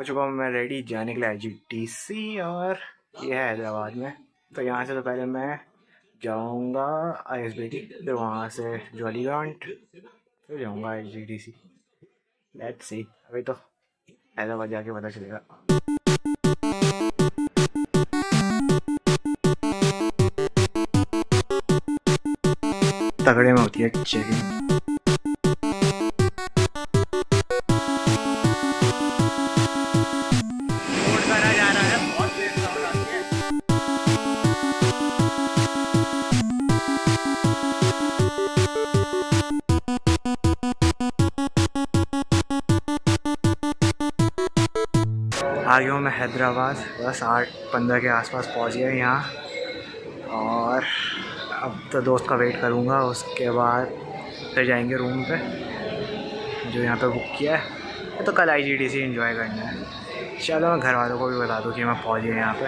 हो चुका हूँ मैं रेडी जाने के लिए IGDC, और ये है हैदराबाद में। तो यहाँ से तो पहले मैं जाऊँगा ISBT, फिर वहाँ से जॉलीग्रांट, फिर जाऊँगा IGDC। लेट्स सी, अभी तो हैदराबाद जाके पता चलेगा। तगड़े में होती है चेकिंग। आ गया हूँ मैं हैदराबाद, बस 8:15 के आसपास पहुँच गया यहाँ। और अब तो दोस्त का वेट करूँगा, उसके बाद फिर जाएंगे रूम पे जो यहाँ पे बुक किया है। तो कल IGDC एंजॉय करना है। चलो मैं घर वालों को भी बता दूँ कि मैं पहुँच गया यहाँ पे।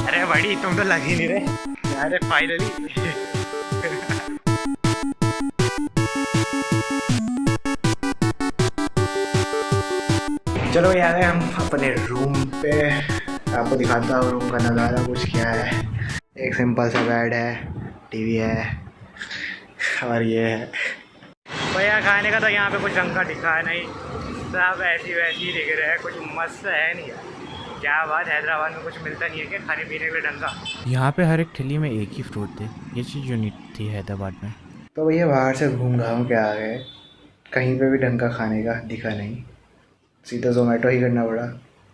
अरे बड़ी तुम तो लग ही नहीं रहे। अरे फाइनली चलो ये आ गए हम अपने रूम पे। आपको दिखाता हूँ रूम का नज़ारा कुछ क्या है। एक सिंपल सा बेड है, टीवी है, और ये है भैया। खाने का तो यहाँ पे कुछ ढंग का दिखा नहीं, सब ऐसी वैसी दिख रहे हैं, कुछ मस्त है नहीं यार। क्या बात, हैदराबाद में कुछ मिलता नहीं है क्या खाने पीने के लिए ढंग का? यहाँ पे हर एक ठेली में एक ही फ्रूट थे, ये चीज़ यूनिक थी हैदराबाद में। तो भैया बाहर से घूम घाम के आ गए, कहीं पे भी ढंग का खाने का दिखा नहीं, सीधा जोमेटो ही करना पड़ा।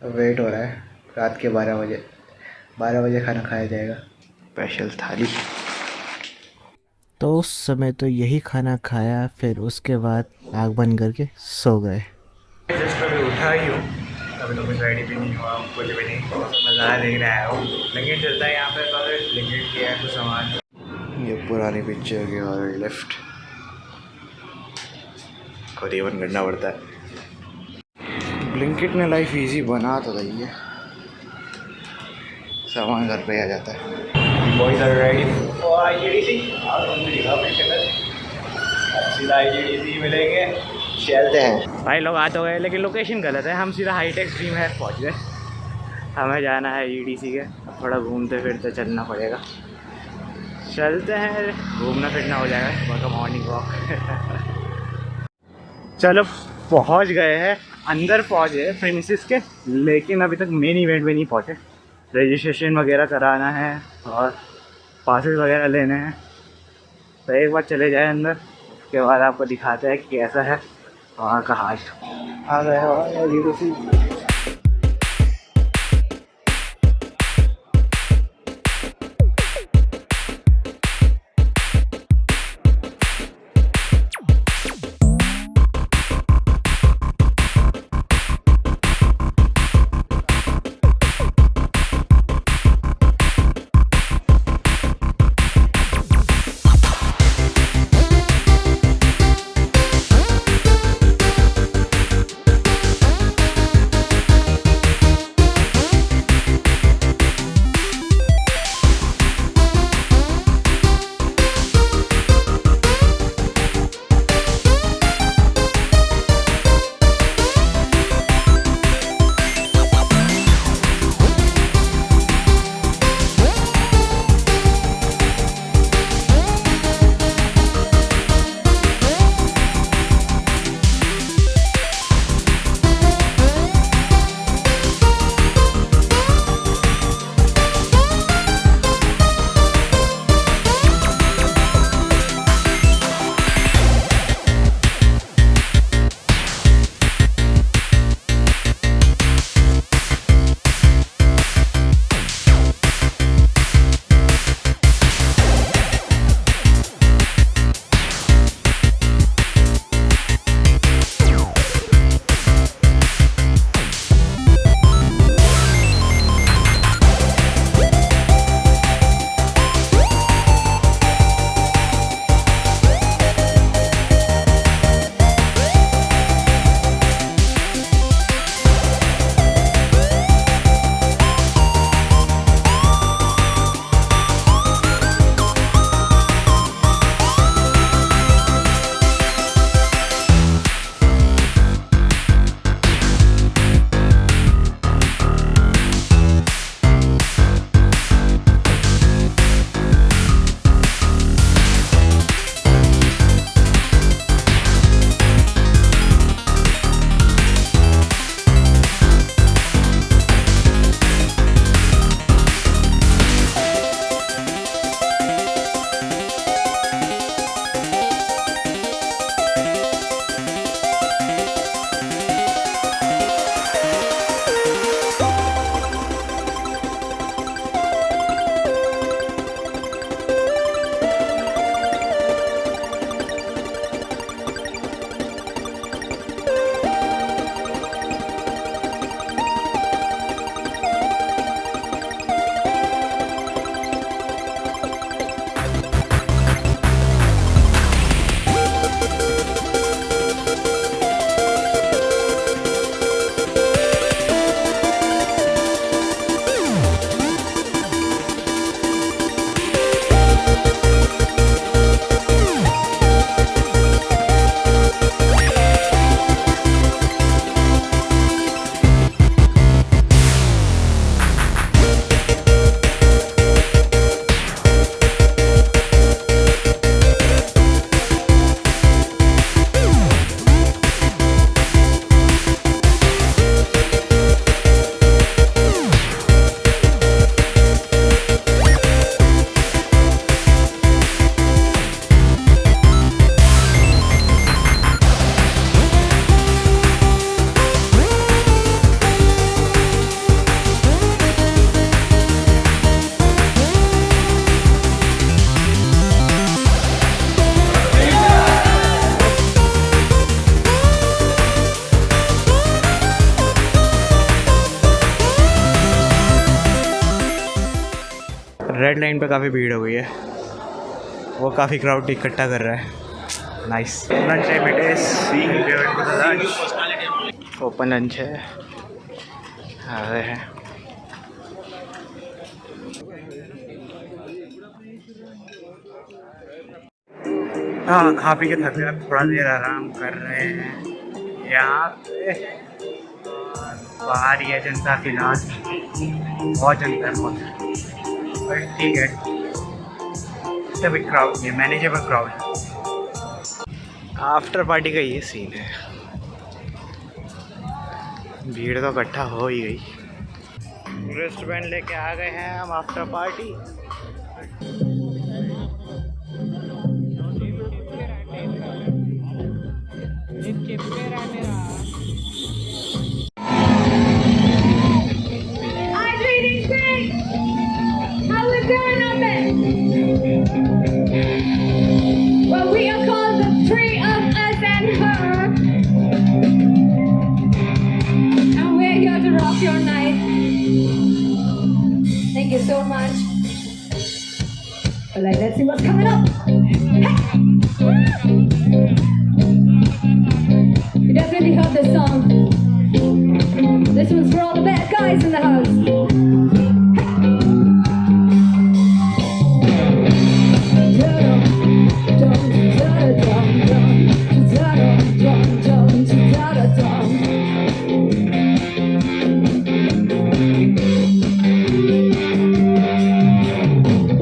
अब वेट हो रहा है रात के 12 बजे खाना खाया जाएगा, स्पेशल थाली। तो उस समय तो यही खाना खाया, फिर उसके बाद आग बंद करके सो गए। जस्ट अभी उठा ही हूँ, अभी तो कुछ रेडी भी नहीं हुआ, कुछ भी नहीं, नज़ारा देखने आया हूँ। लेकिन चलता है यहाँ पे तो लिमिट किया है कुछ सामान। ये पुरानी पिक्चर की और लिफ्ट खुद ही बंद करना पड़ता है। ब्लिंकिट ने लाइफ इजी बना तो रही है, सामान घर पे आ जाता है। Boys are ready for IGDC। सीधा IGDC मिलेंगे, चलते हैं। भाई लोग आ तो गए लेकिन लोकेशन गलत है, हम सीधा हाईटेक ड्रीम है पहुँच गए। हमें जाना है IGDC के, अब थोड़ा घूमते फिरते चलना पड़ेगा। चलते हैं, घूमना फिरना हो जाएगा, सुबह का मॉर्निंग वॉक। चलो पहुंच गए हैं, अंदर पहुंच गए प्रीमिसेस के, लेकिन अभी तक मेन इवेंट में नहीं पहुंचे। रजिस्ट्रेशन वगैरह कराना है और पासेस वगैरह लेने हैं। तो एक बार चले जाए अंदर, उसके बाद आपको दिखाते हैं कि कैसा है वहाँ का हाल। आ गए IGDC। रेड लाइन पे काफ़ी भीड़ हो गई है, वो काफ़ी क्राउड इकट्ठा कर रहा है। Nice lunch time it is, open lunch है, आ रहे हैं। हाँ खा पी के थक गए, थोड़ा देर आराम कर रहे हैं यहाँ पे। बाहर ये जनता फिलहाल बहुत जनता है, बहुत, बट ठीक है, तभी क्राउड नहीं, मैनेजेबल क्राउड है। आफ्टर पार्टी का ये सीन है, भीड़ तो इकट्ठा हो ही गई। रेस्टोरेंट लेके आ गए हैं हम after party. IGDC, how we doing up there? Well, we are called the three of us and her, and we're here to rock your night. Thank you so much. Well, let's see what's coming up. Hey! You definitely heard this song. This one's for all the bad guys in the house.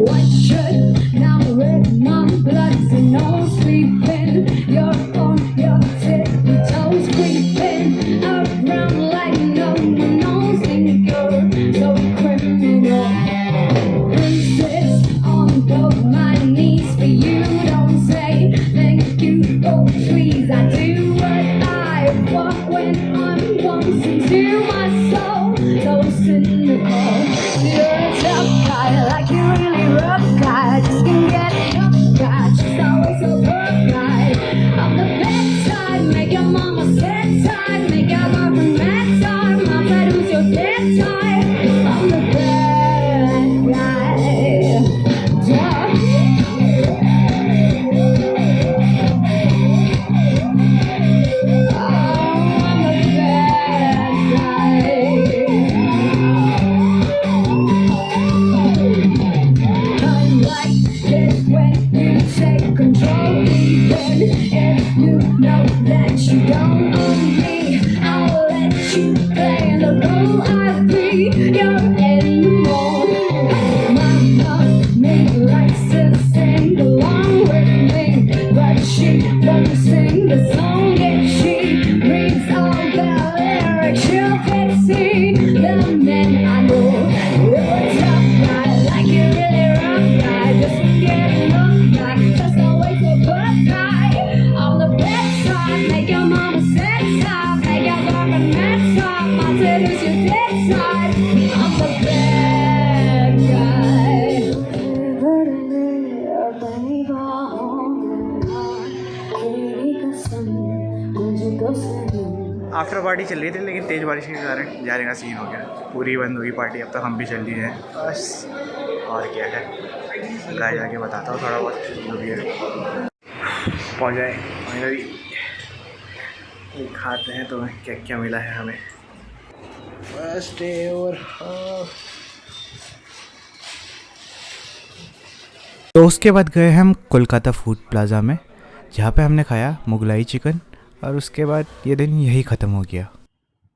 White shirt, now red, mom, bloods and no sleeping. You're on your tippy toes, creeping around like no one knows. Think you're so criminal. Princess on both my knees for you. Don't say thank you, oh please. I do what I want when I'm wanting to. My soul so cynical. You're a tough guy, like you really rough guy. Just can get enough guy, just always so rough guy. I'm the best type, make your mama sad type, make your boyfriend mad type. My bad, who's your dead type? I'm the bad guy. Yeah. You don't own me, I'll let you play the role I be. You're in the mold. My mom likes to sing along with me, but she won't sing the song if she reads all the lyrics. She'll get see the men I know. You're a tough guy, like you really rough guy. Just get enough guy, just always a good guy. I'm the best side, make your mama sad side, make your mama mad side. My dad is your dead side. I'm the bad guy. After party चल रही थी, लेकिन तेज़ बारिश के कारण जाने का सीन हो गया, पूरी बंद हुई पार्टी। अब तक हम भी चल रही हैं बस, और क्या है, घर जाके बताता हूँ थोड़ा बहुत जो भी है। पहुँच जाए फाइनली, खाते हैं तो क्या क्या मिला है हमें। फर्स्ट डे और तो उसके बाद गए हम कोलकाता फूड प्लाज़ा में, जहाँ पे हमने खाया मुगलाई चिकन, और उसके बाद ये दिन यही ख़त्म हो गया।